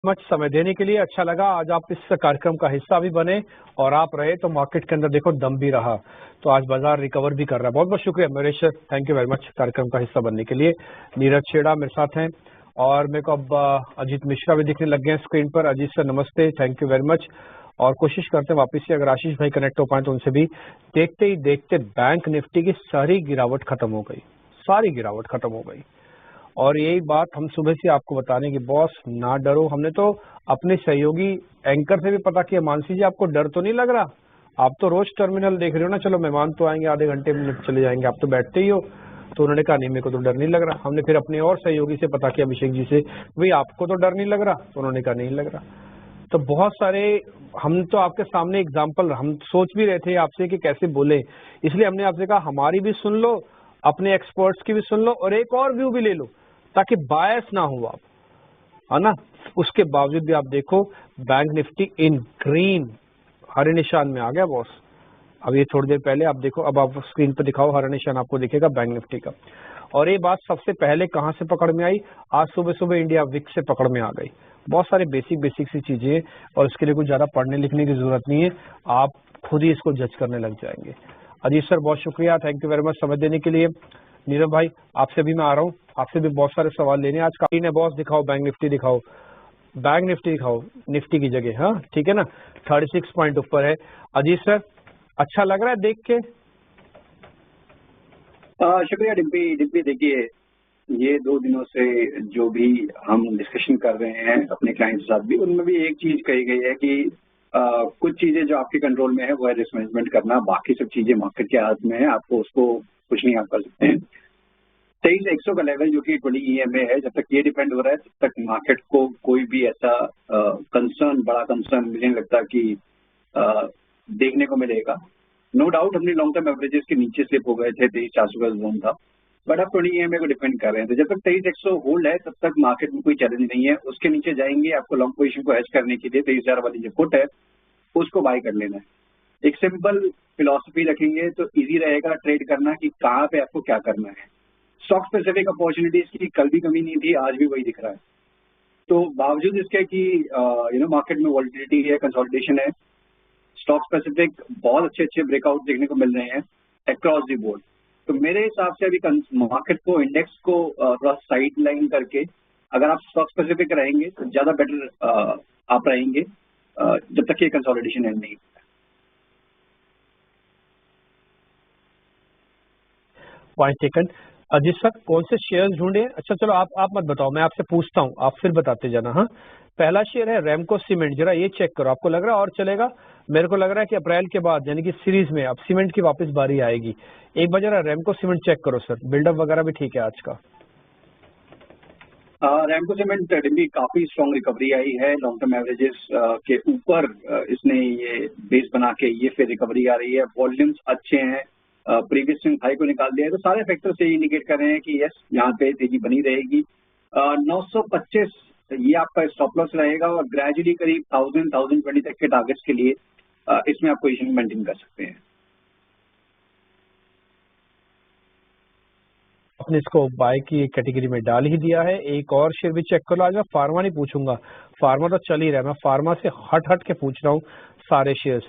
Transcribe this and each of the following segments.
Much समय देने के लिए। अच्छा लगा आज आप इस कार्यक्रम का हिस्सा भी बने और आप रहे तो मार्केट के अंदर देखो दम भी रहा, तो आज बाजार रिकवर भी कर रहा है। बहुत बहुत शुक्रिया Mahesh sir, thank you very much कार्यक्रम का हिस्सा बनने के लिए। नीरज छेड़ा मेरे साथ हैं और मेरे को अब अजीत मिश्रा भी दिखने लग गए हैं स्क्रीन पर। अजीत सर नमस्ते, थैंक यू वेरी मच। और कोशिश करते हैं वापस से अगर आशीष भाई कनेक्ट हो पाए तो उनसे भी। देखते ही देखते बैंक निफ्टी की सारी गिरावट खत्म हो गई, सारी गिरावट खत्म हो गई। और यही बात हम सुबह से आपको बताने की बॉस ना डरो। हमने तो अपने सहयोगी एंकर से भी पता किया, मानसी जी आपको डर तो नहीं लग रहा? आप तो रोज टर्मिनल देख रहे हो ना, चलो मेहमान तो आएंगे आधे घंटे में चले जाएंगे, आप तो बैठते ही हो। तो उन्होंने कहा नहीं मेरे को तो डर नहीं लग रहा। हमने फिर अपने और सहयोगी से पता किया अभिषेक जी से, भाई आपको तो डर नहीं लग रहा? तो उन्होंने कहा नहीं लग रहा। तो बहुत सारे हम तो आपके सामने एग्जाम्पल, हम सोच भी रहे थे आपसे कि कैसे बोले, इसलिए हमने आपसे कहा हमारी भी सुन लो, अपने एक्सपर्ट्स की भी सुन लो और एक और व्यू भी ले लो ताकि बायस ना हो आप, है ना। उसके बावजूद भी आप देखो बैंक निफ्टी इन ग्रीन, हरे निशान में आ गया बॉस। अब ये थोड़ी देर पहले आप देखो, अब आप स्क्रीन पर दिखाओ, हरा निशान आपको दिखेगा बैंक निफ्टी का। और ये बात सबसे पहले कहां से पकड़ में आई? आज सुबह सुबह इंडिया विक्स से पकड़ में आ गई। बहुत सारे बेसिक सी चीजें, और इसके लिए कुछ ज्यादा पढ़ने लिखने की जरूरत नहीं है, आप खुद ही इसको जज करने लग जाएंगे। अजीत सर बहुत शुक्रिया, थैंक यू वेरी मच समय देने के लिए। नीरव भाई आपसे भी मैं आ रहा हूँ, आपसे भी बहुत सारे सवाल लेने आज काफी ने। बॉस दिखाओ बैंक निफ्टी, दिखाओ बैंक निफ्टी, दिखाओ निफ्टी की जगह, हाँ ठीक है ना, 36 पॉइंट ऊपर है। अजीत सर अच्छा लग रहा है देख के? शुक्रिया डिम्पी। देखिए ये 2 दिनों से जो भी हम डिस्कशन कर रहे हैं अपने क्लाइंट के साथ भी, उनमें भी एक चीज कही गई है कि कुछ चीजें जो आपके कंट्रोल में है वो है रिस्क मैनेजमेंट करना, बाकी सब चीजें मार्केट के हाथ में है, आपको उसको कुछ नहीं आप कर सकते हैं। 23,100 का लेवल जो कि 20 EMA है, जब तक ये डिपेंड हो रहा है तब तक मार्केट को कोई भी ऐसा बड़ा कंसर्न मुझे नहीं लगता कि देखने को मिलेगा। नो डाउट अपनी लॉन्ग टर्म एवरेजेस के नीचे स्लिप हो गए थे, 23,400 का जोन था, बट आप 20 EMA को डिपेंड कर रहे हैं। तो जब तक 23,100 होल्ड है तब तक मार्केट में कोई चैलेंज नहीं है। उसके नीचे जाएंगे, आपको लॉन्ग पोजीशन को हेज करने के लिए 23,000 वाली जो फुट है उसको बाय कर लेना है। एक सिंपल फिलॉसफी रखेंगे तो इजी रहेगा ट्रेड करना कि कहाँ पे आपको क्या करना है। स्टॉक स्पेसिफिक अपॉर्चुनिटीज की कल भी कमी नहीं थी, आज भी वही दिख रहा है। तो बावजूद इसके कि मार्केट में वॉलिटिलिटी है, कंसोलिडेशन है, स्टॉक स्पेसिफिक बहुत अच्छे ब्रेकआउट देखने को मिल रहे हैं अक्रॉस द बोर्ड। तो मेरे हिसाब से अभी मार्केट को, इंडेक्स को थोड़ा साइड लाइन करके अगर आप स्टॉक स्पेसिफिक रहेंगे तो ज्यादा बेटर आप रहेंगे जब तक ये कंसोलिडेशन एंड नहीं। Point taken. अजीत सर कौन से शेयर्स ढूंढे? अच्छा चलो आप मत बताओ, मैं आपसे पूछता हूँ, आप फिर बताते जाना। हाँ पहला शेयर है रैमको सीमेंट, जरा ये चेक करो, आपको लग रहा है और चलेगा? मेरे को लग रहा है कि अप्रैल के बाद यानी कि सीरीज में अब सीमेंट की वापस बारी आएगी। एक बार जरा रैमको सीमेंट चेक करो सर, बिल्डअप वगैरह भी ठीक है आज का। रैमको सीमेंट भी काफी स्ट्रॉन्ग रिकवरी आई है, लॉन्ग टर्म एवरेजेस के ऊपर इसने ये बेस बना के ये फिर रिकवरी आ रही है। वॉल्यूम्स अच्छे हैं, प्रीवियस हाई को निकाल दिया है, तो सारे फैक्टर से इंडिकेट कर रहे हैं कि यस यहाँ पे तेजी बनी रहेगी। 925 ये आपका स्टॉप लॉस रहेगा और ग्रेजुअली करीब 1020 तक के टारगेट्स के लिए इसमें आप पोजीशन मेंटेन कर सकते हैं। आपने इसको बाय की कैटेगरी में डाल ही दिया है। एक और शेयर भी चेक कर लो। आज मैं फार्मा नहीं पूछूंगा, फार्मा तो चल ही रहा है, मैं फार्मा से हट के पूछ रहा हूँ सारे शेयर्स।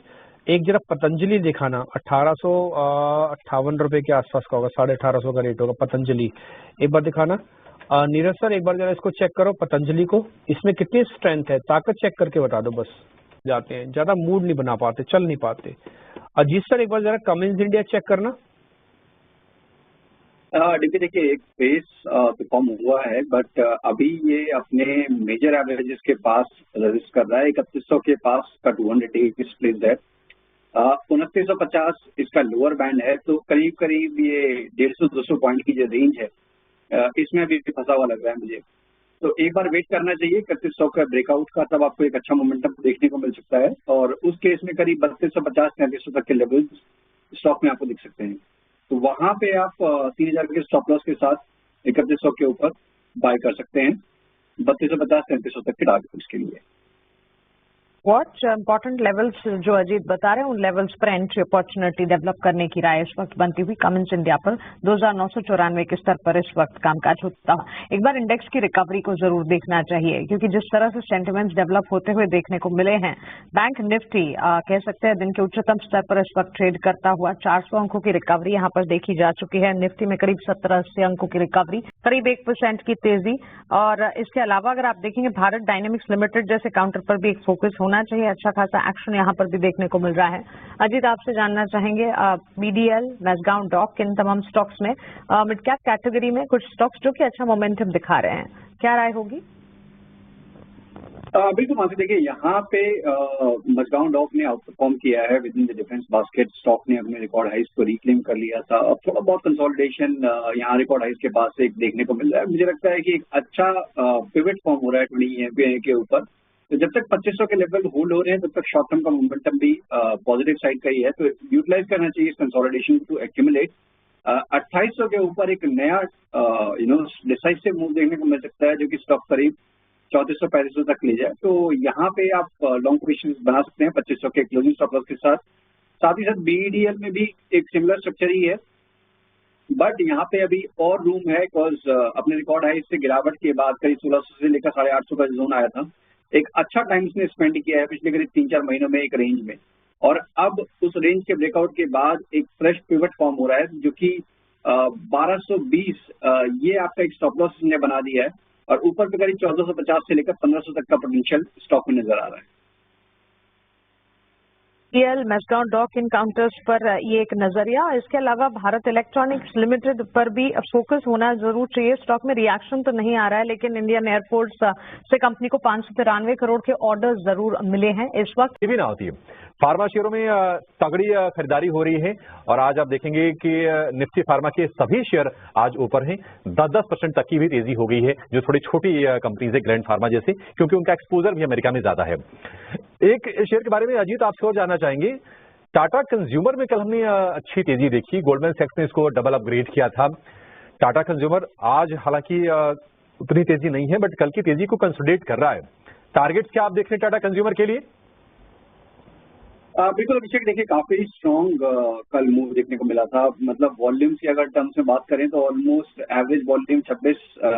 एक जरा पतंजलि दिखाना, 1858 रुपए के आसपास का होगा, 1850 का रेट होगा पतंजलि। एक बार दिखाना नीरज सर, एक बार जरा इसको चेक करो पतंजलि को, इसमें कितनी स्ट्रेंथ है, ताकत चेक करके बता दो बस। जाते हैं ज्यादा मूड नहीं बना पाते, चल नहीं पाते। अजीत सर एक बार जरा कमिंस इंडिया चेक करना। देखिए एक बेस तो कम हुआ है, बट अभी ये अपने मेजर एवरेजेस के पास रजिस्ट कर रहा है। 3100 के पास का 200 इज प्लेस्ड है, 2950 इसका लोअर बैंड है, तो करीब करीब ये 150-200 पॉइंट की जो रेंज है इसमें अभी फंसा हुआ लग रहा है मुझे। तो एक बार वेट करना चाहिए 3100 का ब्रेकआउट का, तब आपको एक अच्छा मोमेंटम देखने को मिल सकता है, और उस केस में करीब 3250-3300 तक के लेवल स्टॉक में आपको दिख सकते हैं। तो वहां पे आप 3000 के स्टॉप लॉस के साथ 3100 के ऊपर बाय कर सकते हैं, 3250-3300 तक के टारगेट के लिए। वॉच इंपॉर्टेंट लेवल्स जो अजीत बता रहे हैं उन लेवल्स पर एंट्री अपॉर्चुनिटी डेवलप करने की राय इस वक्त बनती हुई। कमेंस इंडिया पर 2994 के स्तर पर इस वक्त कामकाज होता है। एक बार इंडेक्स की रिकवरी को जरूर देखना चाहिए क्योंकि जिस तरह से सेंटिमेंट्स डेवलप होते हुए देखने को मिले हैं, बैंक निफ्टी कह सकते हैं दिन के उच्चतम स्तर पर इस वक्त ट्रेड करता हुआ। 400 अंकों की रिकवरी यहाँ पर देखी जा चुकी है। निफ्टी में करीब 70-80 अंकों की रिकवरी, करीब 1% की तेजी। और इसके अलावा अगर आप देखेंगे भारत डायनेमिक्स लिमिटेड जैसे काउंटर पर भी एक फोकस होना चाहिए। अच्छा खासा एक्शन यहाँ पर भी देखने को मिल रहा है। अजीत, आपसे जानना चाहेंगे बीडीएल, मैज़गांव डॉक, इन तमाम स्टॉक्स में मिड कैप कैटेगरी में कुछ स्टॉक्स जो कि अच्छा मोमेंटम दिखा रहे हैं, क्या राय होगी? बिल्कुल मानसी, देखिए यहाँ पे मज़गांव डॉक ने आउट परफॉर्म किया है with in the defence basket. Stock ने अपने रिकॉर्ड हाइस को रिक्लेम कर लिया था। अब थोड़ा बहुत कंसोलिडेशन यहाँ रिकॉर्ड हाइस के पास से देखने को मिल रहा है। मुझे लगता है कि एक अच्छा पिवट फॉर्म हो रहा है 20 के ऊपर। तो जब तक 2500 के लेवल होल्ड हो रहे हैं तब तक शॉर्ट टर्म का मोमेंटम भी पॉजिटिव साइड का ही है। तो यूटिलाइज करना चाहिए इस कंसोलिडेशन टू एक्यूमुलेट। 2800 के ऊपर एक नया डिसाइसिव मूव देखने को मिल सकता है जो कि स्टॉक करीब 3400-3500 तक ले जाए। तो यहाँ पे आप लॉन्ग पोजीशन बना सकते हैं 2500 के क्लोजिंग स्टॉप लॉस के साथ। साथ ही साथ बीईडीएल में भी एक सिमिलर स्ट्रक्चर ही है, बट यहाँ पे अभी और रूम है बिकॉज अपने रिकॉर्ड हाई से गिरावट के बाद करीब 1600 से लेकर 850 का जोन आया था। एक अच्छा टाइम इसने स्पेंड किया है पिछले करीब 3-4 महीनों में एक रेंज में, और अब उस रेंज के ब्रेकआउट के बाद एक फ्रेश पिवट फॉर्म हो रहा है जो कि 1220 ये आपका एक स्टॉप लॉस ने बना दिया है, और ऊपर पे करीब 1450 से लेकर 1500 तक का पोटेंशियल स्टॉक में नजर आ रहा है। मैज़गांव डॉक इन काउंटर्स पर ये एक नजरिया। इसके अलावा भारत इलेक्ट्रॉनिक्स लिमिटेड पर भी फोकस होना जरूर चाहिए। स्टॉक में रिएक्शन तो नहीं आ रहा है, लेकिन इंडियन एयरपोर्ट्स से कंपनी को 593 करोड़ के ऑर्डर जरूर मिले हैं इस वक्त। ये भी ना होती है। फार्मा शेयरों में तगड़ी खरीदारी हो रही है और आज आप देखेंगे कि निफ्टी फार्मा के सभी शेयर आज ऊपर हैं। 10-10% तक की भी तेजी हो गई है, जो थोड़ी छोटी कंपनीज है ग्लैंड फार्मा जैसे, क्योंकि उनका एक्सपोजर भी अमेरिका में ज्यादा है। एक शेयर के बारे में अजीत आपसे और जानना चाहेंगे, टाटा कंज्यूमर में कल हमने अच्छी तेजी देखी। गोल्डमैन सैक्स ने इसको डबल अपग्रेड किया था। टाटा कंज्यूमर आज हालांकि उतनी तेजी नहीं है, बट कल की तेजी को कंसोलिडेट कर रहा है। टारगेट्स क्या आप देख रहे हैं टाटा कंज्यूमर के लिए? बिल्कुल अभिषेक, देखिए काफी स्ट्रॉन्ग कल मूव देखने को मिला था। मतलब वॉल्यूम्स की अगर टर्म्स में बात करें तो ऑलमोस्ट एवरेज वॉल्यूम 26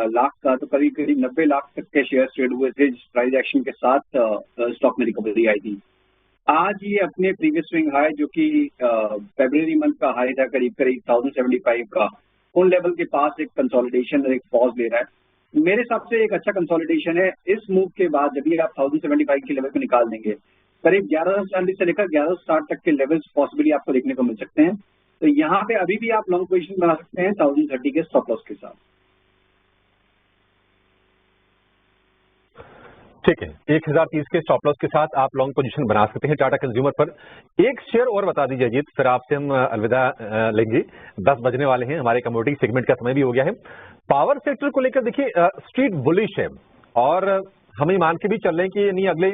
लाख का, तो करीब 90 लाख तक के शेयर ट्रेड हुए थे, जिस प्राइस एक्शन के साथ स्टॉक में रिकवरी आई थी। आज ये अपने प्रीवियस स्विंग हाई जो कि फरवरी मंथ का हाई था करीब 1075 का, उन लेवल के पास एक कंसोलिडेशन और एक पॉज ले रहा है। मेरे हिसाब से एक अच्छा कंसोलिडेशन है। इस मूव के बाद जब ये आप 1075 के लेवल को निकाल देंगे, करीब 1140 से लेकर 1160 तक के लेवल्स पॉसिबली आपको देखने को मिल सकते हैं। तो यहाँ पे अभी भी आप लॉन्ग पोजीशन बना सकते हैं 1030 के स्टॉप लॉस के साथ। ठीक है, 1030 के स्टॉप लॉस के साथ आप लॉन्ग पोजीशन बना सकते हैं टाटा कंज्यूमर पर। एक शेयर और बता दीजिए अजीत, फिर आपसे हम अलविदा लेंगे। 10 बजने वाले हैं, हमारे कमोडिटी सेगमेंट का समय भी हो गया है। पावर सेक्टर को लेकर देखिए स्ट्रीट बुलिश है और हम ये मान के भी चल रहे हैं कि नहीं अगले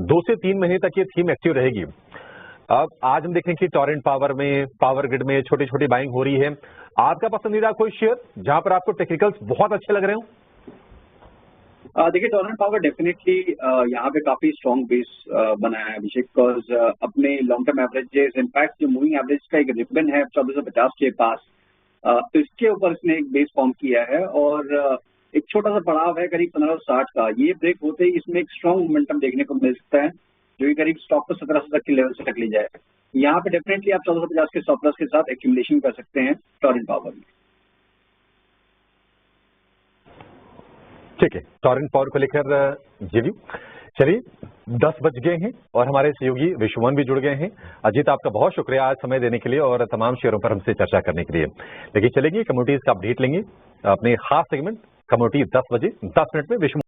2 से 3 महीने तक ये थीम एक्टिव रहेगी। अब आज हम देखें कि टोरेंट पावर में, पावर ग्रिड में छोटी छोटी बाइंग हो रही है। आपका पसंदीदा कोई शेयर जहां पर आपको टेक्निकल्स बहुत अच्छे लग रहे हो? देखिए टोरेंट पावर डेफिनेटली यहाँ पे काफी स्ट्रॉन्ग बेस बनाया है अभिषेक, बिकॉज अपने लॉन्ग टर्म एवरेजेस, इनफैक्ट जो मूविंग एवरेज का एक रिबन है 1450 के पास, तो इसके ऊपर इसने एक बेस फॉर्म किया है और एक छोटा सा पड़ाव है करीब 1560 का। ये ब्रेक होते ही इसमें एक स्ट्रॉन्ग मोमेंटम देखने को मिल सकता है जो कि करीब स्टॉक को 1700 तक के लेवल से तक ले जाए। यहाँ पे डेफिनेटली आप 1450 के स्टॉप लॉस के साथ एक्यूमुलेशन कर सकते हैं टोरेंट पावर में। ठीक है, टोरेंट पावर को लेकर जीवी। चलिए 10 बज गए हैं और हमारे सहयोगी विश्वमोहन भी जुड़ गए हैं। अजीत, आपका बहुत शुक्रिया आज समय देने के लिए और तमाम शेयरों पर हमसे चर्चा करने के लिए। लेकिन चलेंगे कम्युनिटीज का अपडेट लेंगे अपने खास सेगमेंट कम्युनिटी 10 बजे 10 मिनट में। विश्व